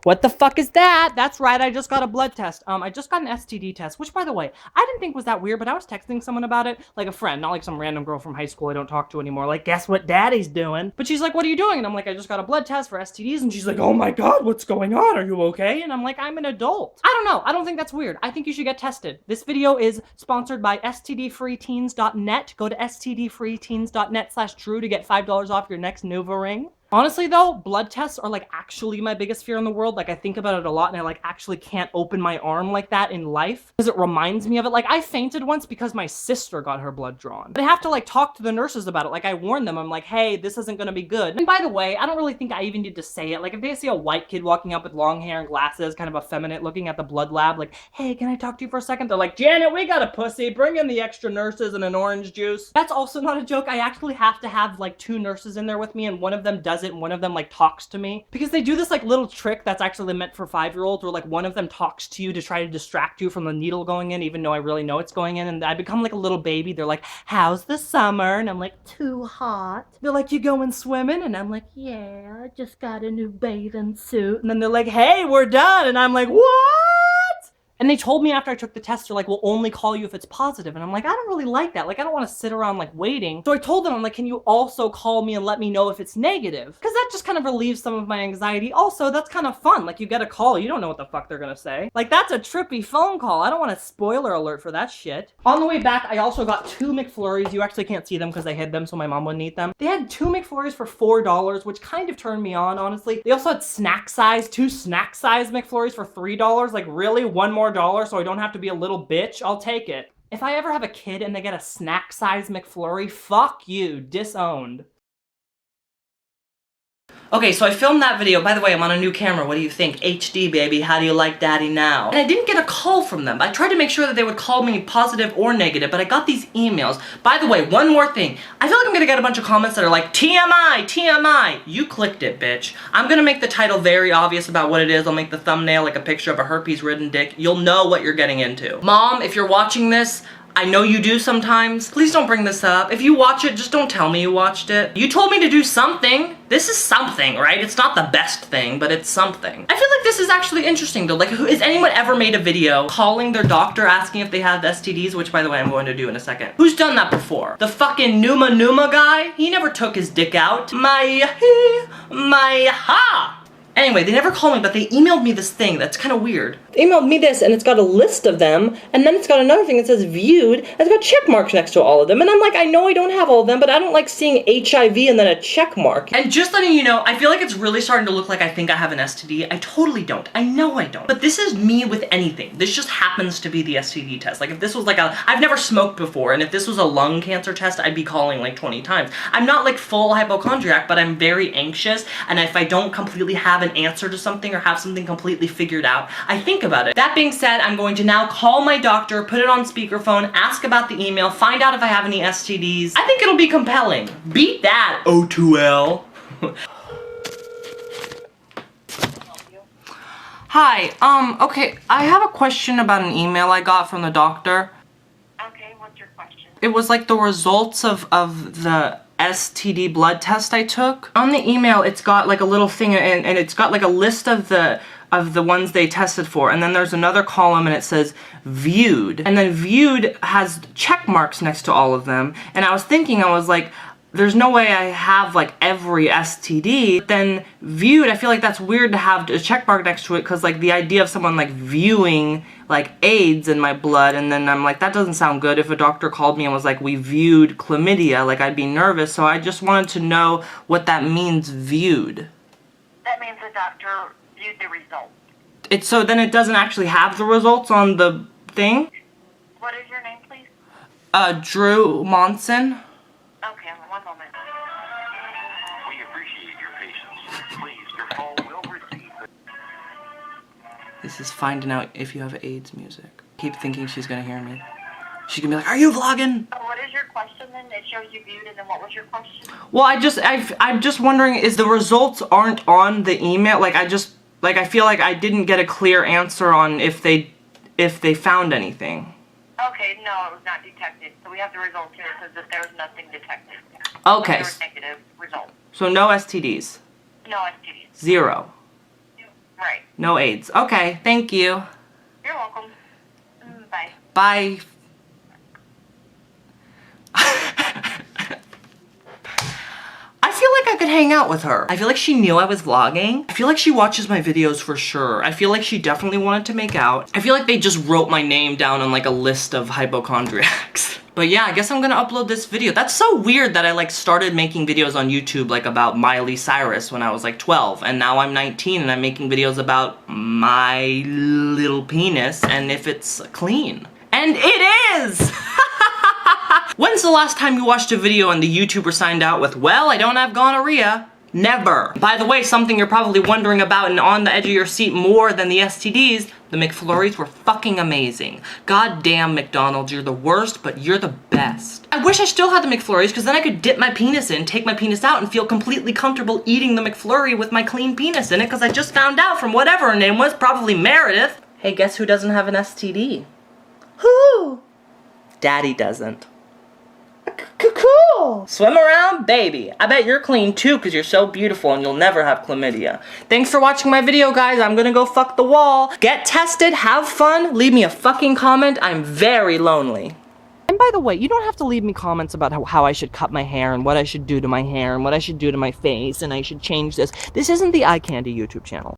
What the fuck is that? That's right, I just got a blood test. I just got an STD test, which by the way, I didn't think was that weird, but I was texting someone about it, like a friend, not like some random girl from high school I don't talk to anymore, like, guess what daddy's doing? But she's like, what are you doing? And I'm like, I just got a blood test for STDs, and she's like, oh my god, what's going on? Are you okay? And I'm like, I'm an adult. I don't know, I don't think that's weird. I think you should get tested. This video is sponsored by stdfreeteens.net. Go to stdfreeteens.net/Drew to get $5 off your next Nova ring. Honestly though, blood tests are like actually my biggest fear in the world. Like I think about it a lot and I like actually can't open my arm like that in life because it reminds me of it. Like I fainted once because my sister got her blood drawn. But I have to like talk to the nurses about it. Like I warn them, I'm like, hey, this isn't gonna be good. And by the way, I don't really think I even need to say it. Like if they see a white kid walking up with long hair and glasses, kind of effeminate looking at the blood lab, like, hey, can I talk to you for a second? They're like, Janet, we got a pussy. Bring in the extra nurses and an orange juice. That's also not a joke. I actually have to have like 2 nurses in there with me and one of them does it and one of them like talks to me because they do this like little trick that's actually meant for 5-year-olds where like one of them talks to you to try to distract you from the needle going in even though I really know it's going in, and I become like a little baby. They're like, how's the summer? And I'm like, too hot. They're like, you going swimming? And I'm like, yeah, I just got a new bathing suit. And then they're like, hey, we're done. And I'm like, what? And they told me after I took the test, they're like, we'll only call you if it's positive. And I'm like, I don't really like that. Like, I don't want to sit around like waiting. So I told them, I'm like, can you also call me and let me know if it's negative? Because that just kind of relieves some of my anxiety. Also, that's kind of fun. Like you get a call, you don't know what the fuck they're gonna say. Like that's a trippy phone call. I don't want a spoiler alert for that shit. On the way back, I also got 2 McFlurries. You actually can't see them because I hid them so my mom wouldn't eat them. They had 2 McFlurries for $4, which kind of turned me on, honestly. They also had snack size, 2 snack size McFlurries for $3. Like really, one more dollar so I don't have to be a little bitch? I'll take it. If I ever have a kid and they get a snack size McFlurry, fuck you, disowned. Okay, so I filmed that video. By the way, I'm on a new camera. What do you think? HD, baby. How do you like daddy now? And I didn't get a call from them. I tried to make sure that they would call me positive or negative, but I got these emails. By the way, one more thing. I feel like I'm gonna get a bunch of comments that are like, TMI, TMI. You clicked it, bitch. I'm gonna make the title very obvious about what it is. I'll make the thumbnail like a picture of a herpes-ridden dick. You'll know what you're getting into. Mom, if you're watching this, I know you do sometimes. Please don't bring this up. If you watch it, just don't tell me you watched it. You told me to do something. This is something, right? It's not the best thing, but it's something. I feel like this is actually interesting though. Like, has anyone ever made a video calling their doctor asking if they have STDs? Which, by the way, I'm going to do in a second. Who's done that before? The fucking Numa guy? He never took his dick out. My ha! Anyway, they never called me, but they emailed me this thing that's kind of weird. They emailed me this, and it's got a list of them, and then it's got another thing that says viewed, and it's got check marks next to all of them, and I'm like, I know I don't have all of them, but I don't like seeing HIV and then a check mark. And just letting you know, I feel like it's really starting to look like I think I have an STD. I totally don't. I know I don't. But this is me with anything. This just happens to be the STD test. Like, if this was like I've never smoked before, and if this was a lung cancer test, I'd be calling like 20 times. I'm not like full hypochondriac, but I'm very anxious, and if I don't completely have an answer to something or have something completely figured out, I think about it. That being said, I'm going to now call my doctor, put it on speakerphone, ask about the email, find out if I have any STDs. I think it'll be compelling. Beat that, O2L. Hi, okay, I have a question about an email I got from the doctor. Okay, what's your question? It was like the results of the STD blood test I took. On the email, it's got like a little thing and it's got like a list of the ones they tested for, and then there's another column and it says viewed, and then viewed has check marks next to all of them, and I was thinking, I was like, there's no way I have like every STD. But then viewed, I feel like that's weird to have a check mark next to it, because like the idea of someone like viewing like AIDS in my blood, and then I'm like, that doesn't sound good. If a doctor called me and was like, we viewed chlamydia, like I'd be nervous. So I just wanted to know what that means, viewed. That means the doctor viewed the results. So then it doesn't actually have the results on the thing? What is your name, please? Drew Monson. Okay, one moment. We appreciate your patience. Please, your call will receive. This is finding out if you have AIDS music. I keep thinking she's gonna hear me. She can be like, are you vlogging? So what is your question then? It shows you viewed, and then what was your question? Well, I'm just wondering, is the results aren't on the email? Like, I feel like I didn't get a clear answer on if they found anything. Okay, no, it was not detected. So we have the results here. It says that there was nothing detected. Okay. There were negative results. So no STDs. No STDs. 0. Right. No AIDS. Okay, thank you. You're welcome. Bye. Bye. I feel like I could hang out with her. I feel like she knew I was vlogging. I feel like she watches my videos for sure. I feel like she definitely wanted to make out. I feel like they just wrote my name down on like a list of hypochondriacs. But yeah, I guess I'm gonna upload this video. That's so weird that I like started making videos on YouTube like about Miley Cyrus when I was like 12, and now I'm 19 and I'm making videos about my little penis and if it's clean. And it is! When's the last time you watched a video and the YouTuber signed out with, well, I don't have gonorrhea? Never. By the way, something you're probably wondering about and on the edge of your seat more than the STDs, the McFlurries were fucking amazing. God damn, McDonald's, you're the worst, but you're the best. I wish I still had the McFlurries, because then I could dip my penis in, take my penis out, and feel completely comfortable eating the McFlurry with my clean penis in it, because I just found out from whatever her name was, probably Meredith. Hey, guess who doesn't have an STD? Who? Daddy doesn't. Cool. Swim around, baby. I bet you're clean too because you're so beautiful and you'll never have chlamydia. Thanks for watching my video, guys. I'm gonna go fuck the wall. Get tested, have fun, leave me a fucking comment. I'm very lonely. And by the way, you don't have to leave me comments about how I should cut my hair and what I should do to my hair and what I should do to my face and I should change this. This isn't the Eye Candy YouTube channel.